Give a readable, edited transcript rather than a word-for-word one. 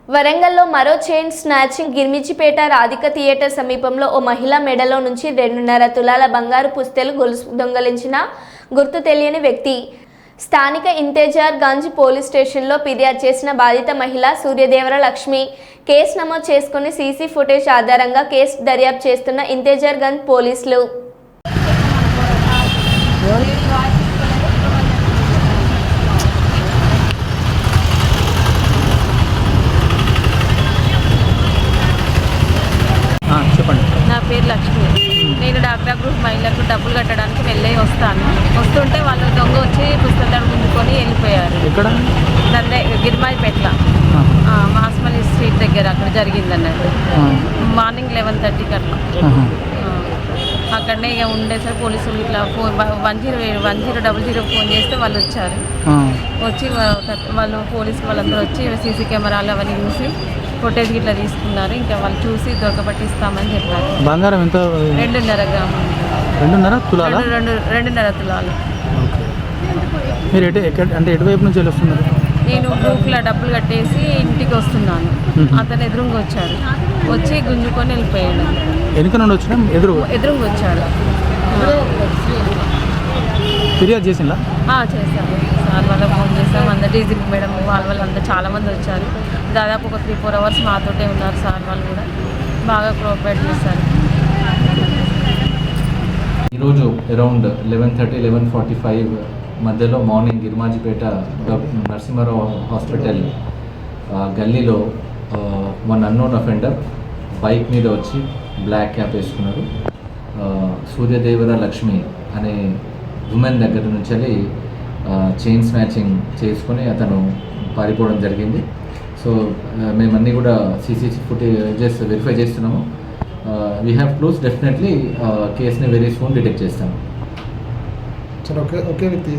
వరంగల్లో మరో chain snatching. గిర్మిజిపేట Radhika theatre సమీపంలో ఓ మహిళ మెడలో నుంచి 2.5 తులాల బంగారు పుస్తెలు గొలుసు దొంగలించిన గుర్తు తెలియని వ్యక్తి స్థానిక ఇంతేజార్ గంజ్ పోలీస్ స్టేషన్లో ఫిర్యాదు చేసిన బాధిత మహిళ సూర్యదేవర లక్ష్మి కేసు నమోదు చేసుకుని సీసీ ఫుటేజ్ ఆధారంగా కేసు దర్యాప్తు చేస్తున్న ఇంతేజార్ గంజ్ పోలీసులు. చెప్పండి. నా పేరు లక్ష్మి. నేను డాక్టర్ గ్రూప్ మహిళలకు డబ్బులు కట్టడానికి వస్తాను. వస్తుంటే వాళ్ళు దొంగ వచ్చి పుస్తకాలు గుంజుకొని వెళ్ళిపోయారు. ఎక్కడ? గిర్మాయిపేటలో మాస్మలి స్ట్రీట్ దగ్గర అక్కడ జరిగింది అన్నట్టు. మార్నింగ్ 11:30కి అట్లా. అక్కడనే ఇక ఉండేసరికి పోలీసులు ఇట్లా 1000 ఫోన్ చేస్తే వాళ్ళు వచ్చారు. వచ్చి వాళ్ళు పోలీసు వాళ్ళందరూ వచ్చి సీసీ కెమెరాలు అవన్నీ చూసి ఫుటేజ్ ఇట్లా తీసుకున్నారు. ఇంకా వాళ్ళు చూసి దొరకబట్టిస్తామని చెప్పారు. బంగారం ఎంత? 2.5 గ్రాములు. 2.5 తులాలు. 2.5 తులాలు. మీరు అంటే ఎటువైపు నుంచి వస్తున్నారు? నేను గ్రూప్లో డబ్బులు కట్టేసి ఇంటికి వస్తున్నాను. అతను ఎదురుగా వచ్చాడు. వచ్చి గుంజుకొని వెళ్ళిపోయాడు. వెనుక నుండి వచ్చిన ఎదురుగా వచ్చాడు. ఫిర్యాదు చేసిందా? చేశాము. సార్ వాళ్ళకి ఫోన్ చేసాము. అందరు డీజీపీ మేడం వాళ్ళందరూ చాలామంది వచ్చారు. దాదాపు ఒక 3-4 అవర్స్ మాతోటే ఉన్నారు. సార్ వాళ్ళు కూడా బాగా కోఆపరేట్ చేశారు. ఈరోజు అరౌండ్ 11:30-11:45 మధ్యలో మార్నింగ్ గిర్మాజిపేట నరసింహారావు హాస్పిటల్ గల్లీలో వన్ అన్నోన్ అఫెండర్ బైక్ మీద వచ్చి బ్లాక్ క్యాప్ వేసుకున్నారు. సూర్యదేవర లక్ష్మి అనే ఉమెన్ దగ్గర నుంచి చైన్ స్నాచింగ్ చేసుకొని అతను పారిపోవడం జరిగింది. సో మేమన్నీ కూడా సీసీ ఫుటేజెస్ వెరిఫై చేస్తున్నాము. We have close. డెఫినెట్లీ కేసుని వెరీ సూన్ డిటెక్ట్ చేస్తాము. ఒకే వ్యక్తి